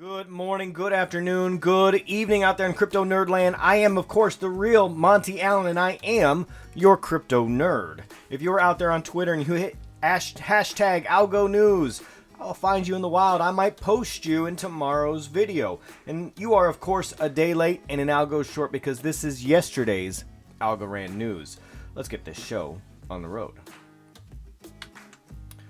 Good morning, good afternoon, good evening out there in crypto nerd land. I am, of course, the real Monty Allen, and I am your crypto nerd. If you're out there on Twitter and you hit hashtag algonews, I'll find you in the wild. I might post you in tomorrow's video. And you are, of course, a day late and an algo short because this is yesterday's Algorand news. Let's get this show on the road.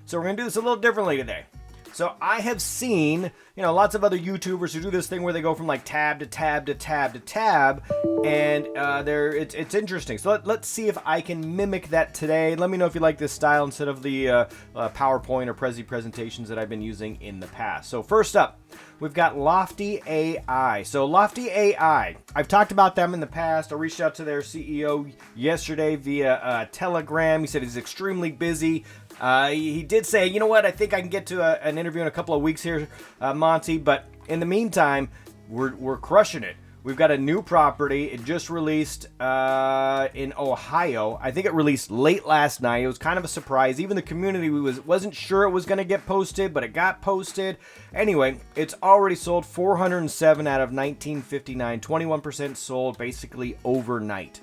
So we're going to do this a little differently today. So I have seen, lots of other YouTubers who do this thing where they go from like tab to tab to tab to tab, and it's interesting. So let's see if I can mimic that today. Let me know if you like this style instead of the PowerPoint or Prezi presentations that I've been using in the past. So first up, we've got Lofty AI. So Lofty AI, I've talked about them in the past. I reached out to their CEO yesterday via Telegram. He said he's extremely busy. He did say, you know what, I think I can get to an interview in a couple of weeks here, Monty, but in the meantime, we're crushing it. We've got a new property. It just released in Ohio. I think it released late last night. It was kind of a surprise. Even the community wasn't sure it was going to get posted, but it got posted. Anyway, it's already sold 407 out of 1959, 21% sold basically overnight.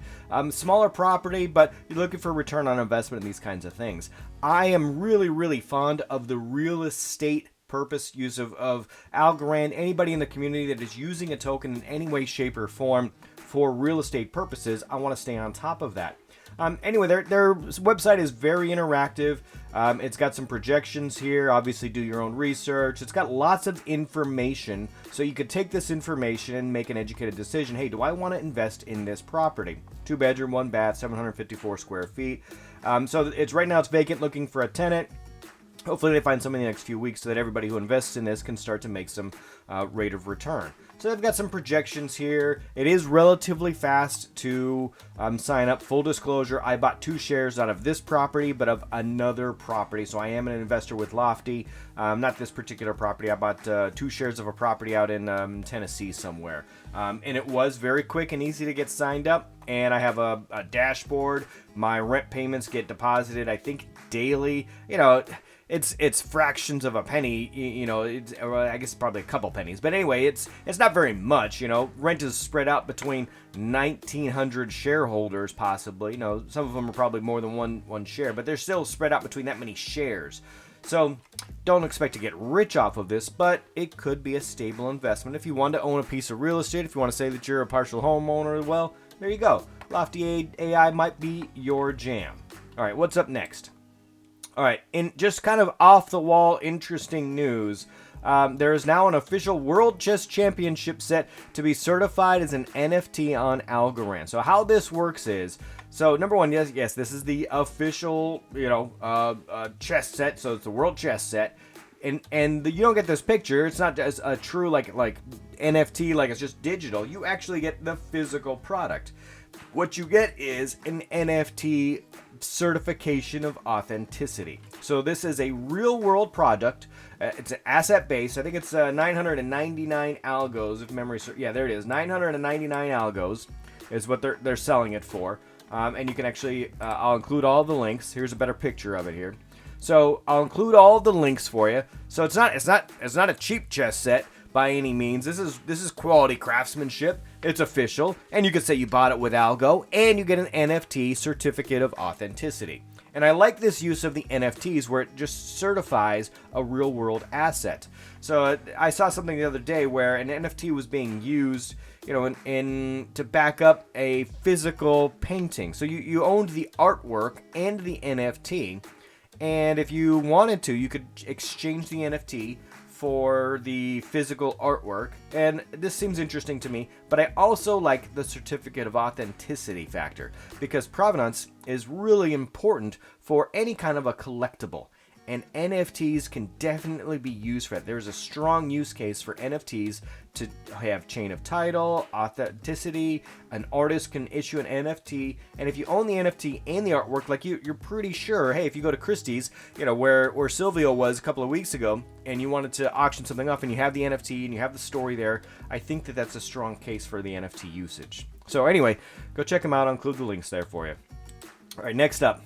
Smaller property, but you're looking for return on investment in these kinds of things. I am really, really fond of the real estate purpose use of Algorand. Anybody in the community that is using a token in any way, shape, or form for real estate purposes, I want to stay on top of that. Anyway, their website is very interactive. It's got some projections here. Obviously, do your own research. It's got lots of information, so you could take this information and make an educated decision. Hey, do I want to invest in this property? 2-bedroom, 1-bath, 754 square feet. So it's right now it's vacant, looking for a tenant. Hopefully they find something in the next few weeks so that everybody who invests in this can start to make some rate of return. So they've got some projections here. It is relatively fast to sign up. Full disclosure, I bought 2 shares out of this property, but of another property. So I am an investor with Lofty. Not this particular property. I bought 2 shares of a property out in Tennessee somewhere. And it was very quick and easy to get signed up. And I have a dashboard. My rent payments get deposited, I think, daily. It's fractions of a penny, I guess probably a couple pennies. But anyway, it's not very much, Rent is spread out between 1,900 shareholders, possibly. Some of them are probably more than one share, but they're still spread out between that many shares. So don't expect to get rich off of this, but it could be a stable investment. If you want to own a piece of real estate, if you want to say that you're a partial homeowner, well, there you go. Lofty AI might be your jam. All right, what's up next? All right, in just kind of off-the-wall interesting news, there is now an official World Chess Championship set to be certified as an NFT on Algorand. So how this works is, so number one, yes, this is the official, chess set. So it's the World Chess set, and you don't get this picture. It's not just a true like NFT, like it's just digital. You actually get the physical product. What you get is an NFT certification of authenticity. So this is a real world product. It's an asset base. I think it's 999 algos if memory serves. Yeah, there it is. 999 algos is what they're selling it for. And you can actually I'll include all the links. Here's a better picture of it here. So I'll include all the links for you. So it's not a cheap chess set by any means. This is quality craftsmanship. It's official, and you can say you bought it with Algo, and you get an NFT certificate of authenticity. And I like this use of the NFTs where it just certifies a real-world asset. So I saw something the other day where an NFT was being used, to back up a physical painting. So you owned the artwork and the NFT, and if you wanted to, you could exchange the NFT for the physical artwork, and this seems interesting to me, but I also like the certificate of authenticity factor because provenance is really important for any kind of a collectible, and NFTs can definitely be used for it. There's a strong use case for NFTs to have chain of title, authenticity. An artist can issue an NFT, and if you own the NFT and the artwork, like you're pretty sure, hey, if you go to Christie's, where Silvio was a couple of weeks ago, and you wanted to auction something off, and you have the NFT and you have the story there, I think that that's a strong case for the NFT usage. So anyway, go check them out. I'll include the links there for you. All right, next up,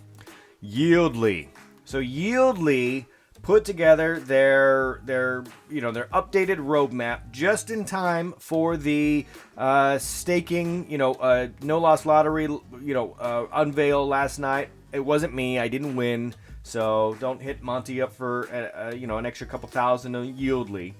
Yieldly. So Yieldly put together their updated roadmap just in time for the staking, no loss lottery, unveil last night. It wasn't me. I didn't win. So don't hit Monty up for an extra couple thousand of Yieldly,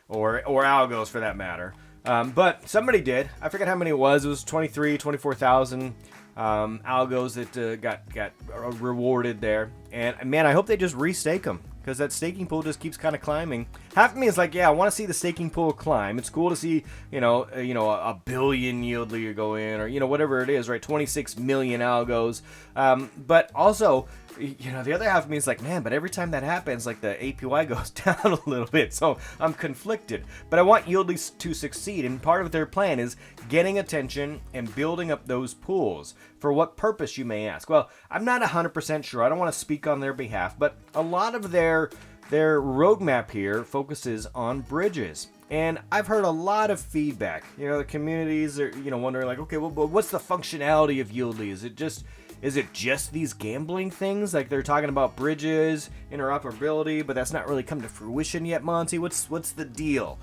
or algos for that matter. But somebody did. I forget how many it was. It was 24,000 algos that got rewarded there. And man, I hope they just restake them, because that staking pool just keeps kind of climbing. Half of me is like, yeah, I want to see the staking pool climb. It's cool to see, a billion Yieldly go in, or whatever it is, right? 26 million algos. But also, the other half of me is like, man, but every time that happens, like, the APY goes down a little bit, so I'm conflicted. But I want Yieldly to succeed, and part of their plan is getting attention and building up those pools. For what purpose, you may ask? Well, I'm not 100% sure. I don't want to speak on their behalf, but a lot of their roadmap here focuses on bridges. And I've heard a lot of feedback. The communities are, wondering, like, okay, well, what's the functionality of Yieldly? Is it just these gambling things? Like, they're talking about bridges, interoperability, but that's not really come to fruition yet, Monty. What's the deal?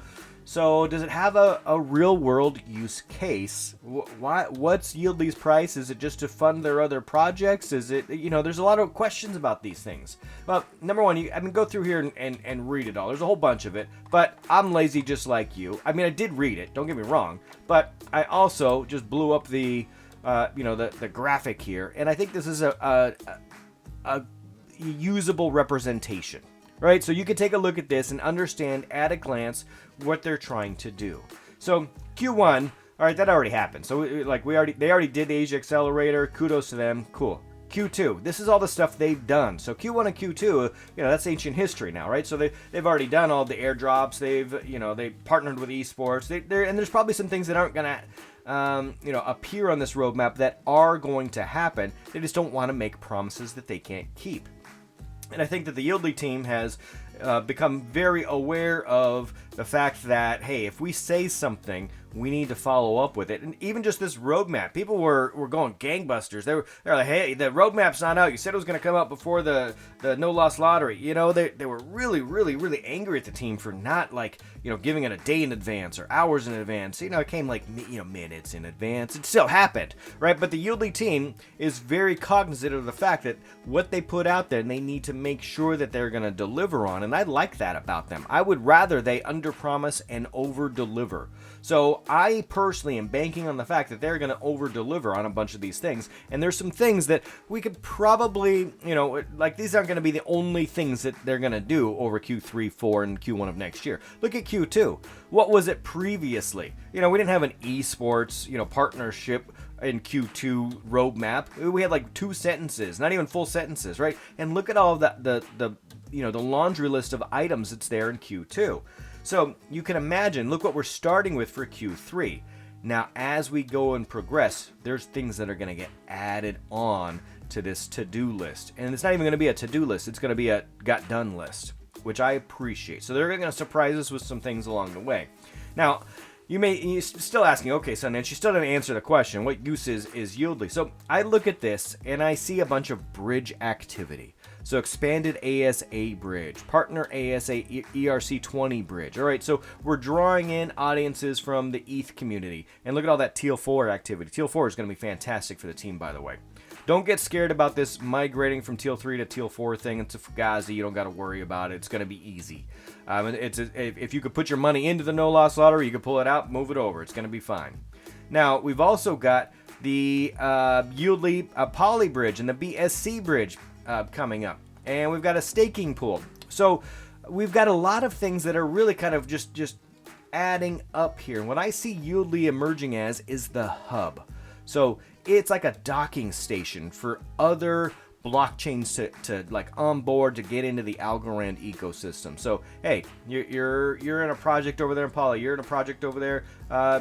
So does it have a real world use case? What's Yieldly's price? Is it just to fund their other projects? Is it, there's a lot of questions about these things. Well, number one, go through here and read it all. There's a whole bunch of it, but I'm lazy just like you. I mean, I did read it, don't get me wrong, but I also just blew up the graphic here, and I think this is a usable representation, right? So you can take a look at this and understand at a glance what they're trying to do. So Q1, all right, that already happened. So they already did the Asia Accelerator. Kudos to them. Cool. Q2, this is all the stuff they've done. So Q1 and Q2, that's ancient history now, right? So they've already done all the airdrops. They partnered with esports. And there's probably some things that aren't gonna appear on this roadmap that are going to happen. They just don't want to make promises that they can't keep. And I think that the Yieldly team has become very aware of the fact that, hey, if we say something, we need to follow up with it. And even just this roadmap, people were going gangbusters. They're like, hey, the roadmap's not out. You said it was going to come out before the no loss lottery. They were really, really, really angry at the team for not, giving it a day in advance or hours in advance. It came minutes in advance. It still happened, right? But the Yieldly team is very cognizant of the fact that what they put out there, and they need to make sure that they're going to deliver on. And I like that about them. I would rather they underpromise and over-deliver. So I personally am banking on the fact that they're going to over-deliver on a bunch of these things. And there's some things that we could probably, these aren't going to be the only things that they're going to do over Q3, 4, and Q1 of next year. Look at Q2. What was it previously? We didn't have an esports, partnership in Q2 roadmap. We had like 2 sentences, not even full sentences, right? And look at all of that, the laundry list of items that's there in Q2. So you can imagine, look what we're starting with for Q3. Now, as we go and progress, there's things that are going to get added on to this to-do list. And it's not even going to be a to-do list. It's going to be a got-done list, which I appreciate. So they're going to surprise us with some things along the way. Now, you're still asking, okay, Sundance, you still didn't answer the question. What use is Yieldly? So I look at this, and I see a bunch of bridge activity. So expanded ASA bridge, partner ASA ERC20 bridge. All right, so we're drawing in audiences from the ETH community. And look at all that Teal 4 activity. Teal 4 is going to be fantastic for the team, by the way. Don't get scared about this migrating from Teal 3 to Teal 4 thing. It's a Fugazi. You don't got to worry about it. It's going to be easy. If you could put your money into the no loss lottery, you could pull it out, move it over. It's going to be fine. Now, we've also got the Yieldly Poly bridge and the BSC bridge coming up, and we've got a staking pool. So we've got a lot of things that are really kind of just adding up here. And what I see Yieldly emerging as is the hub. So it's like a docking station for other blockchains to like onboard to get into the Algorand ecosystem. So hey, you're in a project over there in Poly, you're in a project over there,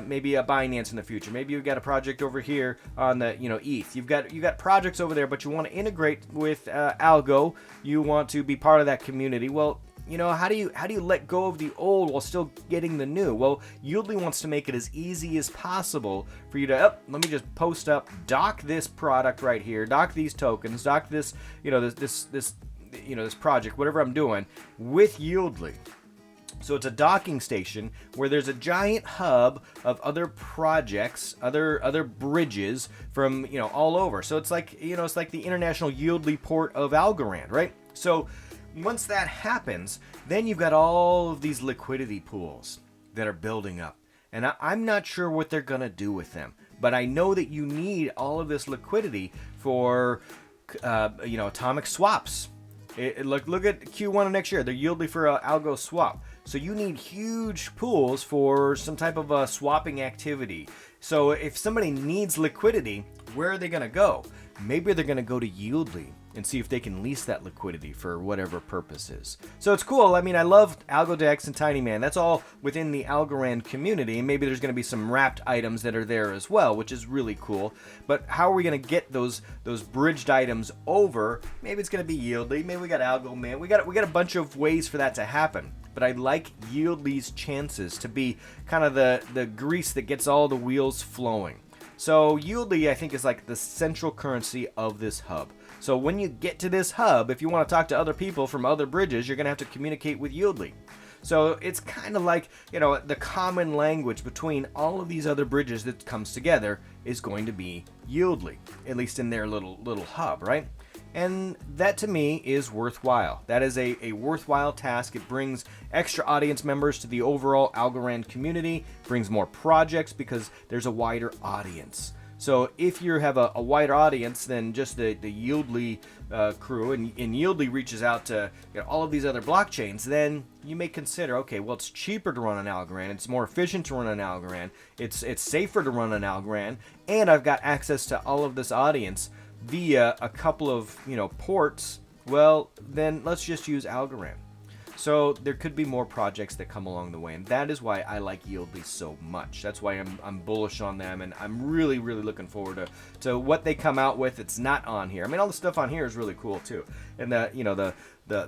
maybe a Binance in the future, maybe you've got a project over here on the ETH. You've got projects over there, but you want to integrate with ALGO. You want to be part of that community. Well, how do you let go of the old while still getting the new? Well, Yieldly wants to make it as easy as possible for you to, let me just post up, dock this product right here, dock these tokens, dock this, this this project, whatever I'm doing, with Yieldly. So it's a docking station where there's a giant hub of other projects, other bridges from all over. So it's like it's like the international Yieldly port of Algorand, right? So once that happens, then you've got all of these liquidity pools that are building up, and I'm not sure what they're gonna do with them, but I know that you need all of this liquidity for atomic swaps. Look at Q1 of next year. They're Yieldly for ALGO swap. So you need huge pools for some type of swapping activity. So if somebody needs liquidity, where are they going to go? Maybe they're going to go to Yieldly and see if they can lease that liquidity for whatever purposes. So it's cool. I mean, I love AlgoDex and TinyMan. That's all within the Algorand community. And maybe there's going to be some wrapped items that are there as well, which is really cool. But how are we going to get those bridged items over? Maybe it's going to be Yieldly. Maybe we got AlgoMan. We got a bunch of ways for that to happen. But I like Yieldly's chances to be kind of the grease that gets all the wheels flowing. So Yieldly, I think, is like the central currency of this hub. So when you get to this hub, if you want to talk to other people from other bridges, you're going to have to communicate with Yieldly. So it's kind of like, the common language between all of these other bridges that comes together is going to be Yieldly, at least in their little hub, right? And that to me is worthwhile. That is a worthwhile task. It brings extra audience members to the overall Algorand community, brings more projects because there's a wider audience. So if you have a wider audience than just the Yieldly crew, and Yieldly reaches out to all of these other blockchains, then you may consider, okay, well, it's cheaper to run on Algorand, it's more efficient to run on Algorand, it's safer to run on Algorand, and I've got access to all of this audience via a couple of ports. Well, then let's just use Algorand. So there could be more projects that come along the way, and that is why I like Yieldly so much. That's why I'm bullish on them, and I'm really looking forward to what they come out with. It's not on here. I mean, all the stuff on here is really cool too, and the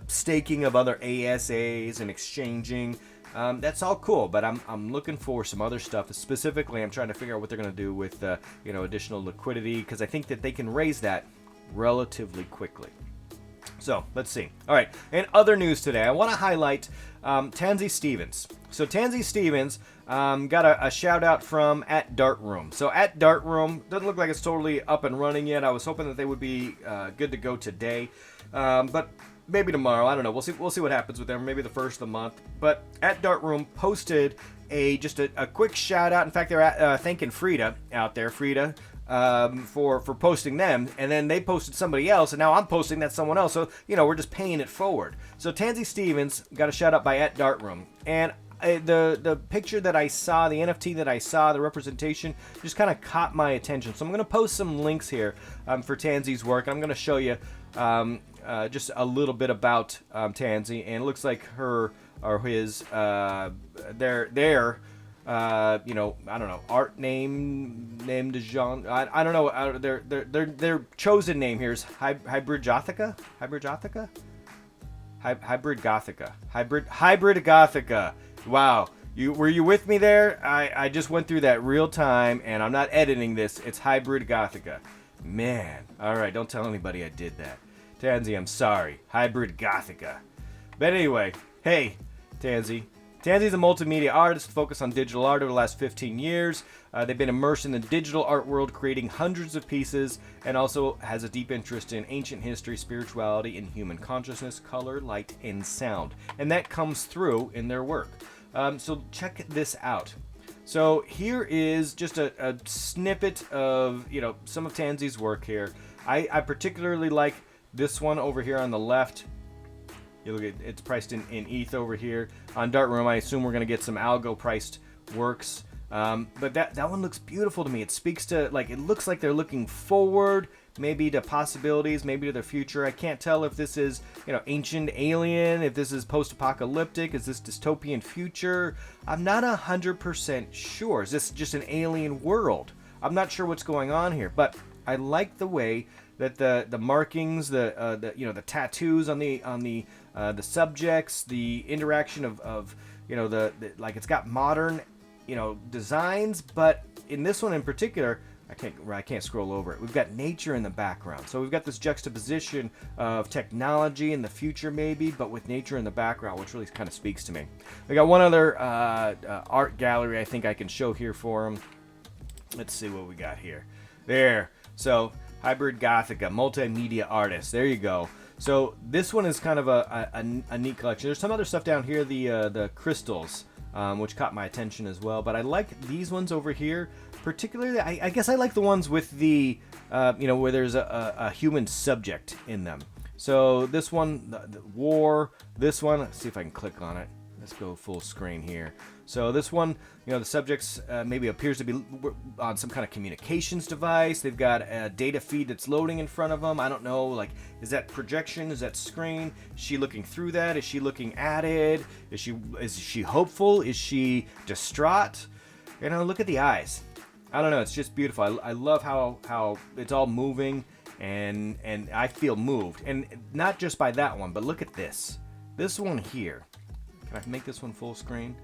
staking of other ASAs and exchanging. That's all cool, but I'm looking for some other stuff. Specifically, I'm trying to figure out what they're going to do with additional liquidity, because I think that they can raise that relatively quickly. So let's see. All right, in other news today, I want to highlight Tansy Stevens. So Tansy Stevens got a shout out from @Dartroom. So @Dartroom doesn't look like it's totally up and running yet. I was hoping that they would be good to go today, but maybe tomorrow. I don't know. We'll see what happens with them. Maybe the first of the month. But @Dartroom posted just a quick shout out. In fact, they're thanking Frida out there, Frida, for posting them, and then they posted somebody else, and now I'm posting that someone else. So we're just paying it forward. So Tansy Stevens got a shout out by @Dartroom, and the picture that I saw, the NFT that I saw, the representation just kind of caught my attention. So I'm going to post some links here for Tansy's work. I'm going to show you just a little bit about Tansy, and it looks like her or his their I don't know, art name, named Jean. I don't know. Their chosen name here is Hybrid Gothica. Wow. Were you with me there? I just went through that real time, and I'm not editing this. It's Hybrid Gothica. Man. All right, don't tell anybody I did that. Tansy, I'm sorry. Hybrid Gothica. But anyway, hey, Tansy. Tansy's a multimedia artist focused on digital art over the last 15 years. They've been immersed in the digital art world, creating hundreds of pieces, and also has a deep interest in ancient history, spirituality, and human consciousness, color, light, and sound. And that comes through in their work. So check this out. So here is just a snippet of some of Tansy's work here. I particularly like this one over here on the left. You look at it's priced in ETH over here. On Dartroom, I assume we're going to get some algo priced works. But that one looks beautiful to me. It speaks to, it looks like they're looking forward, maybe to possibilities, maybe to the future. I can't tell if this is, ancient alien, if this is post-apocalyptic, is this dystopian future? I'm not 100% sure. Is this just an alien world? I'm not sure what's going on here, but I like the way that the markings, the tattoos on the subjects, the interaction of it's got modern designs, but in this one in particular, I can't scroll over it. We've got nature in the background. So we've got this juxtaposition of technology in the future maybe, but with nature in the background, which really kind of speaks to me. We got one other art gallery I think I can show here for them. Let's see what we got here. There. So Hybrid Gothica, multimedia artist. There you go. So this one is kind of a neat collection. There's some other stuff down here, the crystals, which caught my attention as well. But I like these ones over here, particularly. I guess I like the ones with the, where there's a human subject in them. So this one, the war. This one, let's see if I can click on it. Let's go full screen here. So this one, the subjects maybe appears to be on some kind of communications device. They've got a data feed that's loading in front of them. I don't know, like, is that projection? Is that screen? Is she looking through that? Is she looking at it? Is she hopeful? Is she distraught? Look at the eyes. I don't know. It's just beautiful. I love how it's all moving, and I feel moved. And not just by that one, but look at this. This one here. Can I make this one full screen?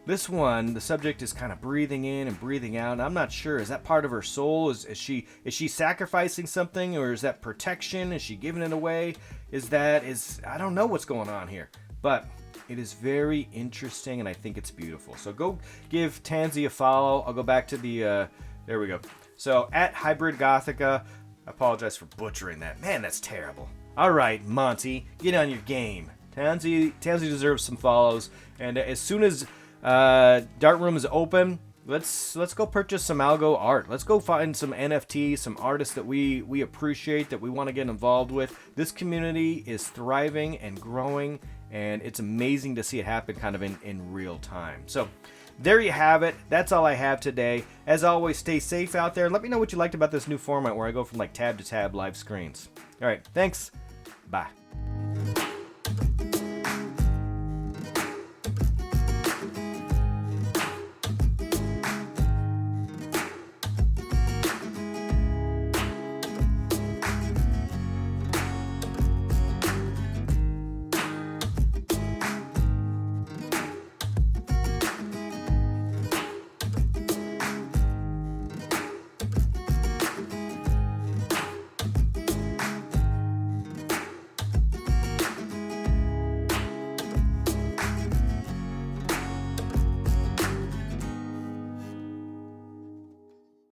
This one, the subject is kind of breathing in and breathing out. And I'm not sure. Is that part of her soul? Is she sacrificing something, or is that protection? Is she giving it away? I don't know what's going on here. But it is very interesting, and I think it's beautiful. So go give Tansy a follow. I'll go back to the, there we go. So at Hybrid Gothica, I apologize for butchering that. Man, that's terrible. All right, Monty, get on your game. Tansy deserves some follows, and as soon as Darkroom is open, let's go purchase some ALGO art. Let's go find some NFTs, some artists that we appreciate, that we want to get involved with. This community is thriving and growing, and it's amazing to see it happen kind of in real time. So there you have it. That's all I have today. As always, stay safe out there. Let me know what you liked about this new format where I go from like tab to tab live screens. All right, thanks. Bye.